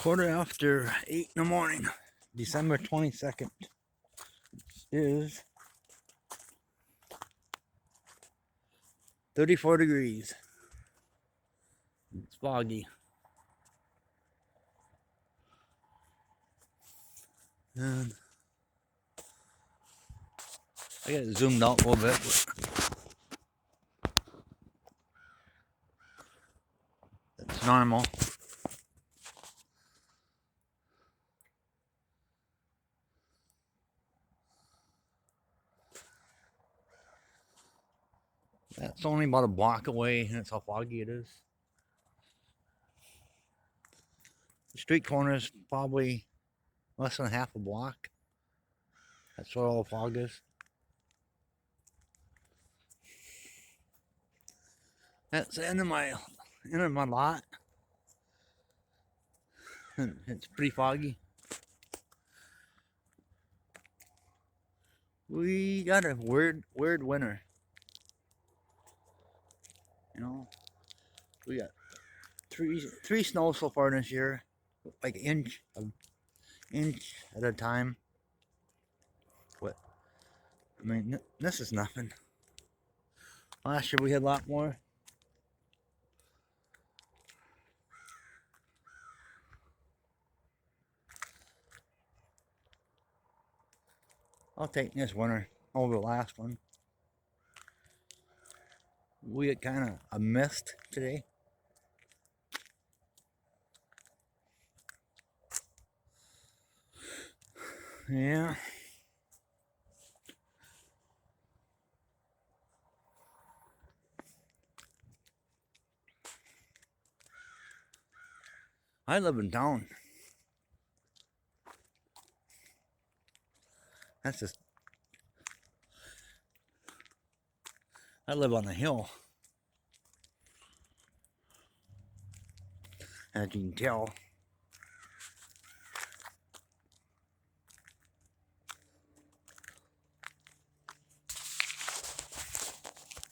Quarter after 8 in the morning, December 22nd, is 34 degrees. It's foggy. And I got it zoomed out a little bit, but that's normal. That's only about a block away, and that's how foggy it is. The street corner is probably less than half a block. That's where all the fog is. That's the end of my lot. And it's pretty foggy. We got a weird winter. You know, we got three snows so far this year, like an inch at a time. But I mean, this is nothing. Last year we had a lot more. I'll take this winter over the last one. We had kind of a mist today. Yeah. I live in town. That's just, I live on the hill. As you can tell.